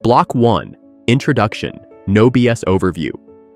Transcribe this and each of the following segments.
Block 1. Introduction. No BS overview.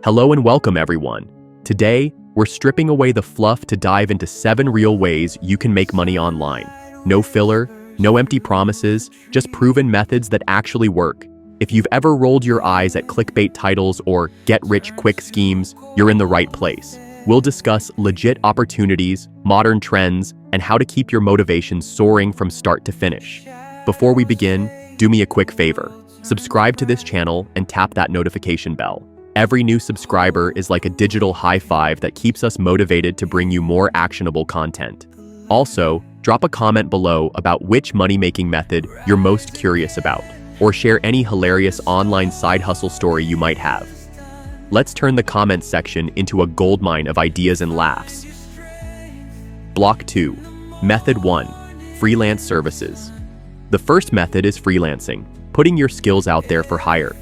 Hello and welcome everyone. Today, we're stripping away the fluff to dive into 7 real ways you can make money online. No filler, no empty promises, just proven methods that actually work. If you've ever rolled your eyes at clickbait titles or get-rich-quick schemes, you're in the right place. We'll discuss legit opportunities, modern trends, and how to keep your motivation soaring from start to finish. Before we begin, do me a quick favor. Subscribe to this channel and tap that notification bell. Every new subscriber is like a digital high five that keeps us motivated to bring you more actionable content. Also, drop a comment below about which money-making method you're most curious about, or share any hilarious online side hustle story you might have. Let's turn the comments section into a goldmine of ideas and laughs. Block 2. Method 1. Freelance Services. The first method is freelancing, putting your skills out there for hire.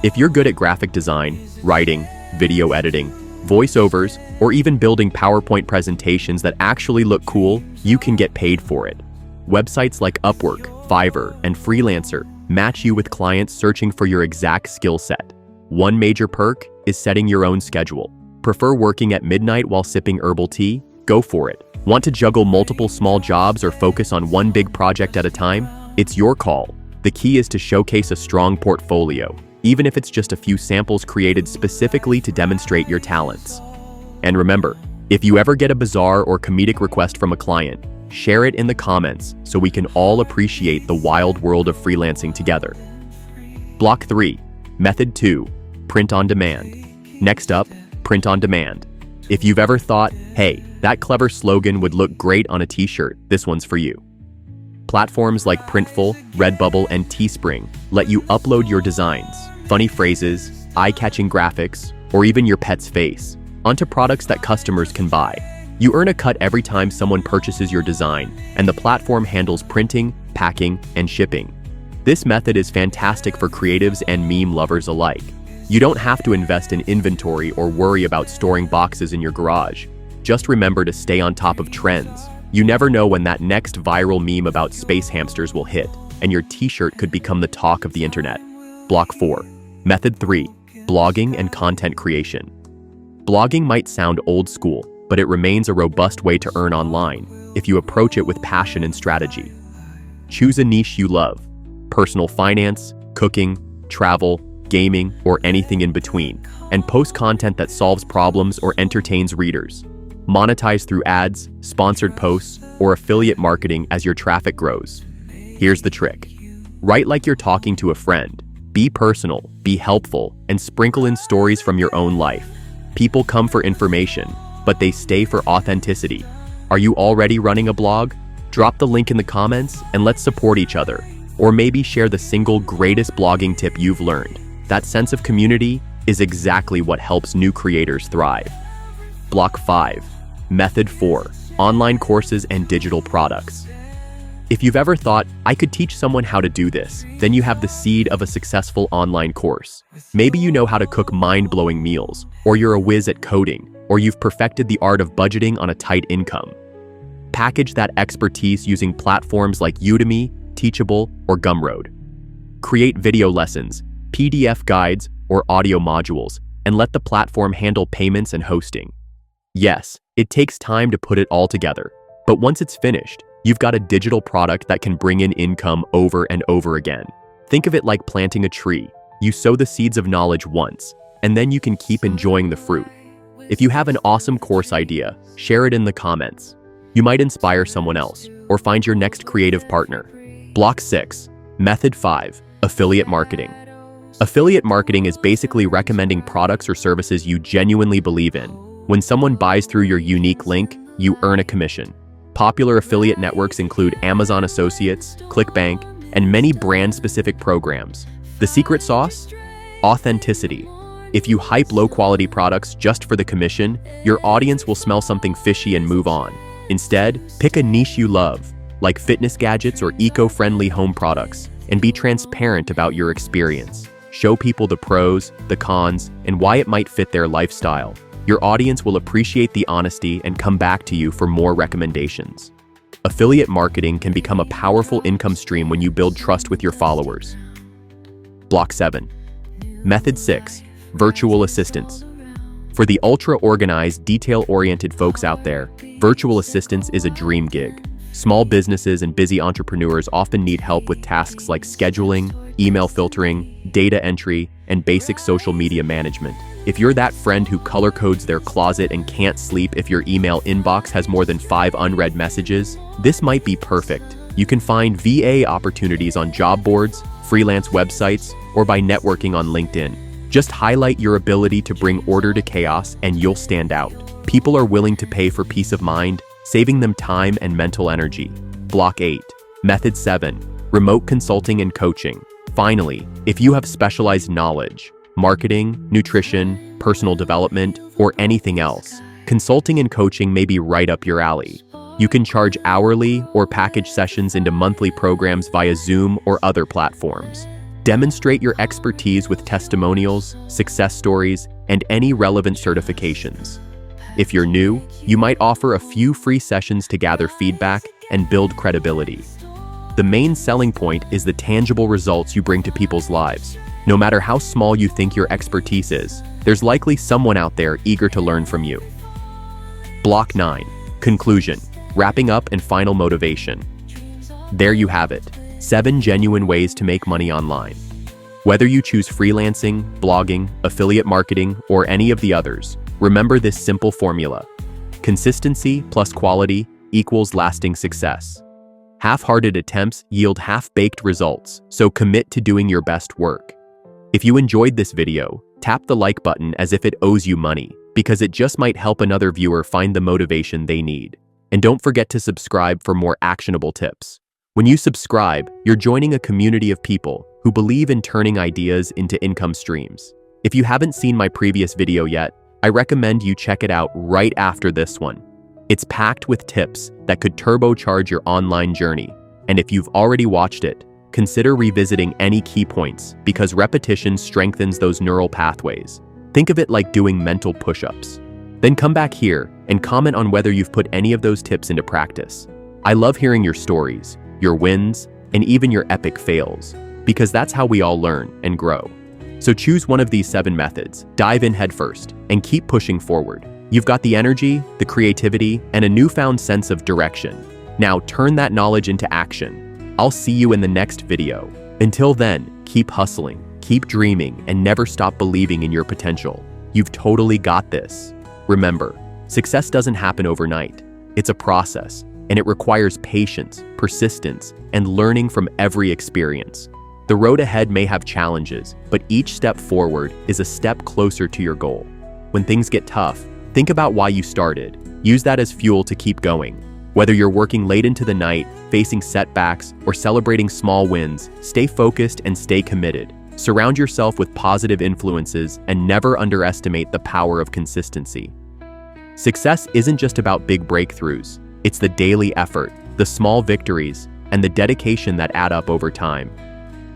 If you're good at graphic design, writing, video editing, voiceovers, or even building PowerPoint presentations that actually look cool, you can get paid for it. Websites like Upwork, Fiverr, and Freelancer match you with clients searching for your exact skill set. One major perk is setting your own schedule. Prefer working at midnight while sipping herbal tea? Go for it. Want to juggle multiple small jobs or focus on one big project at a time? It's your call. The key is to showcase a strong portfolio, even if it's just a few samples created specifically to demonstrate your talents. And remember, if you ever get a bizarre or comedic request from a client, share it in the comments so we can all appreciate the wild world of freelancing together. Block 3. Method 2. Print on demand. Next up, print on demand. If you've ever thought, hey, that clever slogan would look great on a t-shirt, this one's for you. Platforms like Printful, Redbubble, and Teespring let you upload your designs, funny phrases, eye-catching graphics, or even your pet's face onto products that customers can buy. You earn a cut every time someone purchases your design, and the platform handles printing, packing, and shipping. This method is fantastic for creatives and meme lovers alike. You don't have to invest in inventory or worry about storing boxes in your garage. Just remember to stay on top of trends. You never know when that next viral meme about space hamsters will hit, and your t-shirt could become the talk of the internet. Block 4. Method 3. Blogging and content creation. Blogging might sound old school, but it remains a robust way to earn online if you approach it with passion and strategy. Choose a niche you love: personal finance, cooking, travel, gaming, or anything in between, and post content that solves problems or entertains readers. Monetize through ads, sponsored posts, or affiliate marketing as your traffic grows. Here's the trick. Write like you're talking to a friend. Be personal, be helpful, and sprinkle in stories from your own life. People come for information, but they stay for authenticity. Are you already running a blog? Drop the link in the comments and let's support each other. Or maybe share the single greatest blogging tip you've learned. That sense of community is exactly what helps new creators thrive. Block 5. Method 4. Online courses and digital products. If you've ever thought, I could teach someone how to do this, then you have the seed of a successful online course. Maybe you know how to cook mind-blowing meals, or you're a whiz at coding, or you've perfected the art of budgeting on a tight income. Package that expertise using platforms like Udemy, Teachable, or Gumroad. Create video lessons, PDF guides, or audio modules, and let the platform handle payments and hosting. Yes, it takes time to put it all together, but once it's finished, you've got a digital product that can bring in income over and over again. Think of it like planting a tree. You sow the seeds of knowledge once, and then you can keep enjoying the fruit. If you have an awesome course idea, share it in the comments. You might inspire someone else, or find your next creative partner. Block 6. Method 5. Affiliate marketing. Affiliate marketing is basically recommending products or services you genuinely believe in. When someone buys through your unique link, you earn a commission. Popular affiliate networks include Amazon Associates, ClickBank, and many brand-specific programs. The secret sauce? Authenticity. If you hype low-quality products just for the commission, your audience will smell something fishy and move on. Instead, pick a niche you love, like fitness gadgets or eco-friendly home products, and be transparent about your experience. Show people the pros, the cons, and why it might fit their lifestyle. Your audience will appreciate the honesty and come back to you for more recommendations. Affiliate marketing can become a powerful income stream when you build trust with your followers. Block 7. Method 6. Virtual assistants. For the ultra-organized, detail-oriented folks out there, virtual assistants is a dream gig. Small businesses and busy entrepreneurs often need help with tasks like scheduling, email filtering, data entry, and basic social media management. If you're that friend who color codes their closet and can't sleep if your email inbox has more than 5 unread messages, this might be perfect. You can find VA opportunities on job boards, freelance websites, or by networking on LinkedIn. Just highlight your ability to bring order to chaos and you'll stand out. People are willing to pay for peace of mind, saving them time and mental energy. Block 8. Method 7. Remote consulting and coaching. Finally, if you have specialized knowledge, marketing, nutrition, personal development, or anything else, consulting and coaching may be right up your alley. You can charge hourly or package sessions into monthly programs via Zoom or other platforms. Demonstrate your expertise with testimonials, success stories, and any relevant certifications. If you're new, you might offer a few free sessions to gather feedback and build credibility. The main selling point is the tangible results you bring to people's lives. No matter how small you think your expertise is, there's likely someone out there eager to learn from you. Block 9. Conclusion. Wrapping up and final motivation. There you have it. 7 genuine ways to make money online. Whether you choose freelancing, blogging, affiliate marketing, or any of the others, remember this simple formula. Consistency plus quality equals lasting success. Half-hearted attempts yield half-baked results, so commit to doing your best work. If you enjoyed this video, tap the like button as if it owes you money, because it just might help another viewer find the motivation they need. And don't forget to subscribe for more actionable tips. When you subscribe, you're joining a community of people who believe in turning ideas into income streams. If you haven't seen my previous video yet, I recommend you check it out right after this one. It's packed with tips that could turbocharge your online journey. And if you've already watched it, consider revisiting any key points because repetition strengthens those neural pathways. Think of it like doing mental push-ups. Then come back here and comment on whether you've put any of those tips into practice. I love hearing your stories, your wins, and even your epic fails, because that's how we all learn and grow. So choose one of these 7 methods, dive in headfirst, and keep pushing forward. You've got the energy, the creativity, and a newfound sense of direction. Now turn that knowledge into action. I'll see you in the next video. Until then, keep hustling, keep dreaming, and never stop believing in your potential. You've totally got this. Remember, success doesn't happen overnight. It's a process, and it requires patience, persistence, and learning from every experience. The road ahead may have challenges, but each step forward is a step closer to your goal. When things get tough, think about why you started. Use that as fuel to keep going. Whether you're working late into the night, facing setbacks, or celebrating small wins, stay focused and stay committed. Surround yourself with positive influences and never underestimate the power of consistency. Success isn't just about big breakthroughs. It's the daily effort, the small victories, and the dedication that add up over time.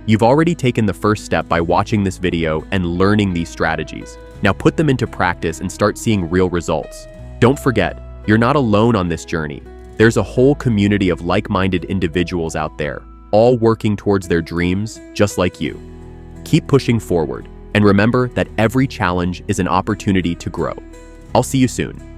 You've already taken the first step by watching this video and learning these strategies. Now put them into practice and start seeing real results. Don't forget, you're not alone on this journey. There's a whole community of like-minded individuals out there, all working towards their dreams just like you. Keep pushing forward, and remember that every challenge is an opportunity to grow. I'll see you soon.